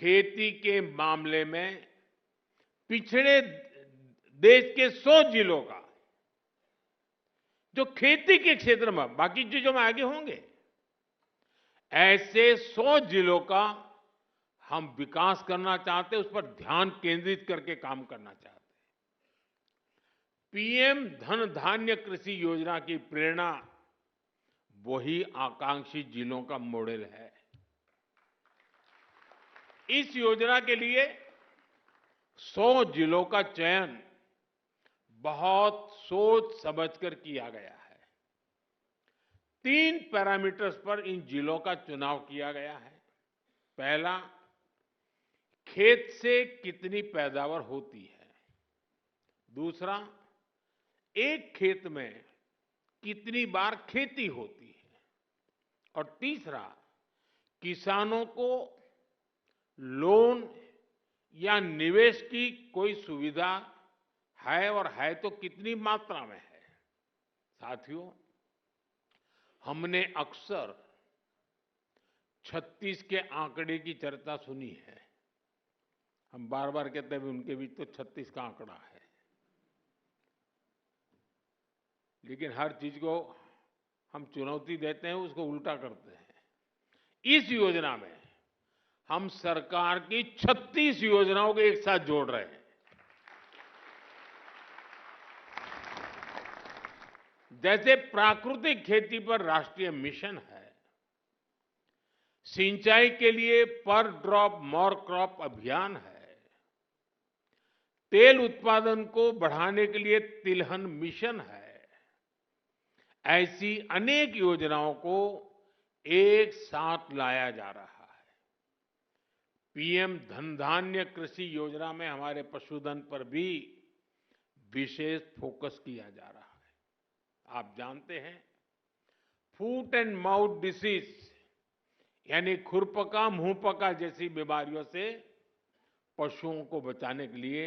खेती के मामले में पिछड़े देश के 100 जिलों का जो खेती के क्षेत्र में बाकी चीजों में आगे होंगे, ऐसे 100 जिलों का हम विकास करना चाहते हैं, उस पर ध्यान केंद्रित करके काम करना चाहते हैं। पीएम धन धान्य कृषि योजना की प्रेरणा वही आकांक्षी जिलों का मॉडल है। इस योजना के लिए 100 जिलों का चयन बहुत सोच समझकर किया गया है। 3 पैरामीटर्स पर इन जिलों का चुनाव किया गया है। पहला, खेत से कितनी पैदावार होती है। दूसरा, एक खेत में कितनी बार खेती होती है। और तीसरा, किसानों को लोन या निवेश की कोई सुविधा है और है तो कितनी मात्रा में है। साथियों, हमने अक्सर 36 के आंकड़े की चर्चा सुनी है। हम बार बार कहते हैं उनके बीच तो 36 का आंकड़ा है, लेकिन हर चीज को हम चुनौती देते हैं, उसको उल्टा करते हैं। इस योजना में हम सरकार की 36 योजनाओं को एक साथ जोड़ रहे हैं। जैसे प्राकृतिक खेती पर राष्ट्रीय मिशन है, सिंचाई के लिए पर ड्रॉप मोर क्रॉप अभियान है, तेल उत्पादन को बढ़ाने के लिए तिलहन मिशन है, ऐसी अनेक योजनाओं को एक साथ लाया जा रहा है। पीएम धन धान्य कृषि योजना में हमारे पशुधन पर भी विशेष फोकस किया जा रहा है। आप जानते हैं, फूट एंड माउथ डिसीज यानी खुरपका मुंहपका जैसी बीमारियों से पशुओं को बचाने के लिए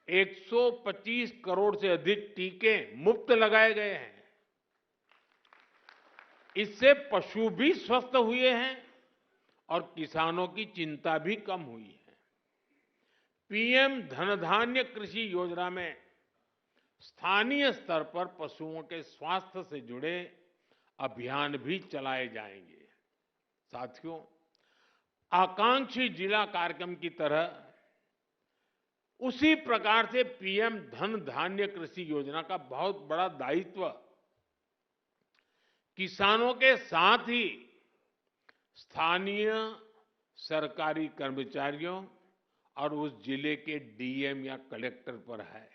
125 करोड़ से अधिक टीके मुफ्त लगाए गए हैं। इससे पशु भी स्वस्थ हुए हैं और किसानों की चिंता भी कम हुई है। पीएम धन धान्य कृषि योजना में स्थानीय स्तर पर पशुओं के स्वास्थ्य से जुड़े अभियान भी चलाए जाएंगे। साथियों, आकांक्षी जिला कार्यक्रम की तरह उसी प्रकार से पीएम धन धान्य कृषि योजना का बहुत बड़ा दायित्व किसानों के साथ ही स्थानीय सरकारी कर्मचारियों और उस जिले के डीएम या कलेक्टर पर है।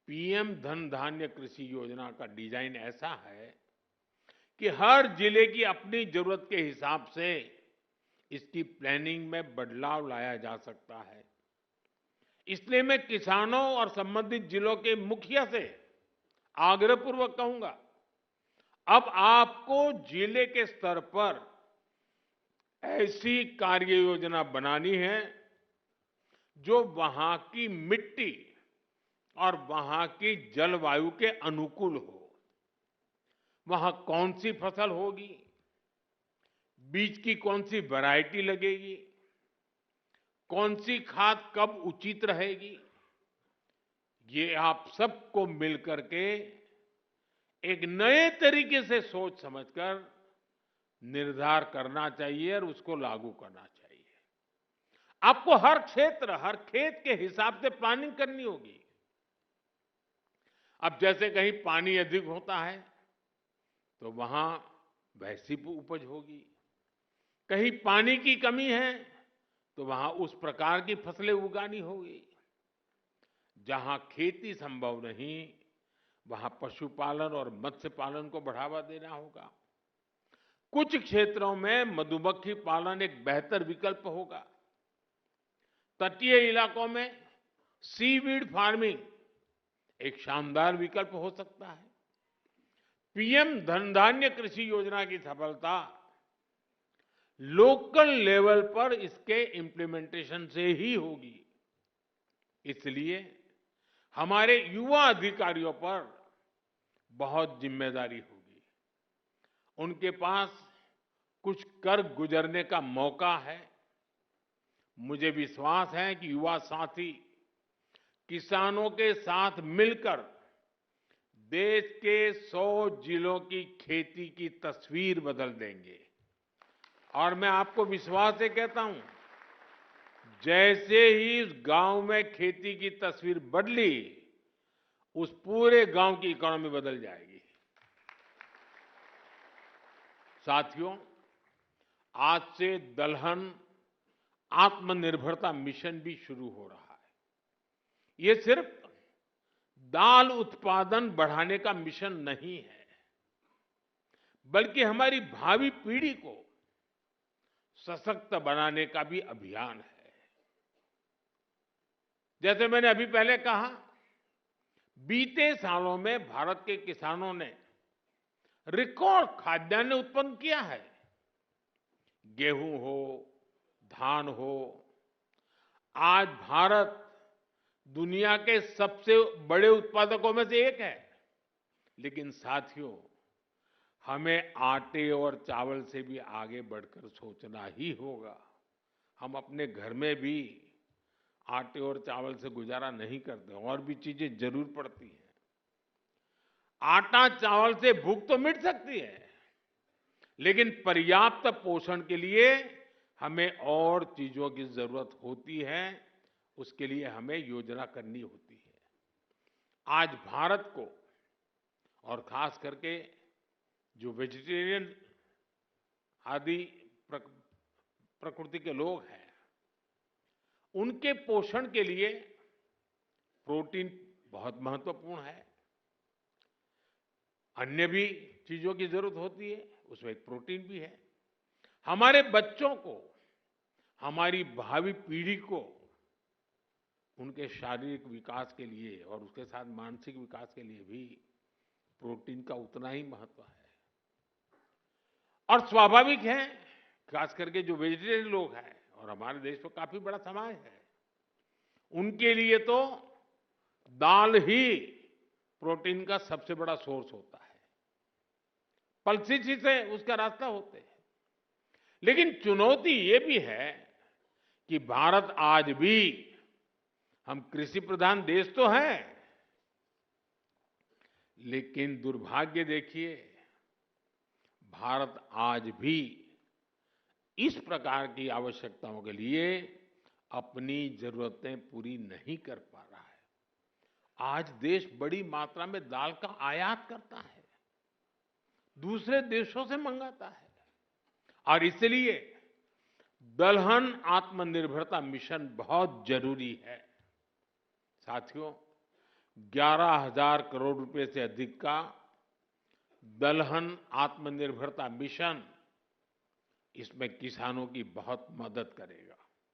पीएम धन धान्य कृषि योजना का डिजाइन ऐसा है कि हर जिले की अपनी जरूरत के हिसाब से इसकी प्लानिंग में बदलाव लाया जा सकता है। इसलिए मैं किसानों और संबंधित जिलों के मुखिया से आग्रहपूर्वक कहूंगा, अब आपको जिले के स्तर पर ऐसी कार्य योजना बनानी है जो वहां की मिट्टी और वहां की जलवायु के अनुकूल हो। वहां कौन सी फसल होगी, बीज की कौन सी वैरायटी लगेगी, कौन सी खाद कब उचित रहेगी, ये आप सबको मिलकर के एक नए तरीके से सोच समझकर निर्धार करना चाहिए और उसको लागू करना चाहिए। आपको हर क्षेत्र, हर खेत के हिसाब से प्लानिंग करनी होगी। अब जैसे कहीं पानी अधिक होता है तो वहां वैसी उपज होगी, कहीं पानी की कमी है तो वहां उस प्रकार की फसलें उगानी होगी। जहां खेती संभव नहीं, वहां पशुपालन और मत्स्य पालन को बढ़ावा देना होगा। कुछ क्षेत्रों में मधुमक्खी पालन एक बेहतर विकल्प होगा। तटीय इलाकों में सीवीड फार्मिंग एक शानदार विकल्प हो सकता है। पीएम धन धान्य कृषि योजना की सफलता लोकल लेवल पर इसके इम्प्लीमेंटेशन से ही होगी। इसलिए हमारे युवा अधिकारियों पर बहुत जिम्मेदारी होगी। उनके पास कुछ कर गुजरने का मौका है। मुझे विश्वास है कि युवा साथी किसानों के साथ मिलकर देश के 100 जिलों की खेती की तस्वीर बदल देंगे। और मैं आपको विश्वास से कहता हूं, जैसे ही उस गांव में खेती की तस्वीर बदली, उस पूरे गांव की इकोनॉमी बदल जाएगी। साथियों, आज से दलहन आत्मनिर्भरता मिशन भी शुरू हो रहा है। ये सिर्फ दाल उत्पादन बढ़ाने का मिशन नहीं है, बल्कि हमारी भावी पीढ़ी को सशक्त बनाने का भी अभियान है। जैसे मैंने अभी पहले कहा, बीते सालों में भारत के किसानों ने रिकॉर्ड खाद्यान्न उत्पन्न किया है। गेहूं हो, धान हो, आज भारत दुनिया के सबसे बड़े उत्पादकों में से एक है। लेकिन साथियों, हमें आटे और चावल से भी आगे बढ़कर सोचना ही होगा। हम अपने घर में भी आटे और चावल से गुजारा नहीं करते, और भी चीजें जरूर पड़ती हैं। आटा चावल से भूख तो मिट सकती है, लेकिन पर्याप्त पोषण के लिए हमें और चीजों की जरूरत होती है। उसके लिए हमें योजना करनी होती है। आज भारत को, और खास करके जो वेजिटेरियन आदि प्रकृति के लोग हैं, उनके पोषण के लिए प्रोटीन बहुत महत्वपूर्ण है। अन्य भी चीजों की जरूरत होती है, उसमें एक प्रोटीन भी है। हमारे बच्चों को, हमारी भावी पीढ़ी को उनके शारीरिक विकास के लिए और उसके साथ मानसिक विकास के लिए भी प्रोटीन का उतना ही महत्व है। और स्वाभाविक है, खास करके जो वेजिटेरियन लोग हैं, और हमारे देश में काफी बड़ा समाज है, उनके लिए तो दाल ही प्रोटीन का सबसे बड़ा सोर्स होता है। पल्सिस ही से उसका रास्ता होते हैं। लेकिन चुनौती ये भी है कि भारत आज भी, हम कृषि प्रधान देश तो हैं, लेकिन दुर्भाग्य देखिए, भारत आज भी इस प्रकार की आवश्यकताओं के लिए अपनी जरूरतें पूरी नहीं कर पा रहा है। आज देश बड़ी मात्रा में दाल का आयात करता है, दूसरे देशों से मंगाता है। और इसलिए दलहन आत्मनिर्भरता मिशन बहुत जरूरी है। साथियों, 11,000 करोड़ रुपए से अधिक का दलहन आत्मनिर्भरता मिशन इसमें किसानों की बहुत मदद करेगा।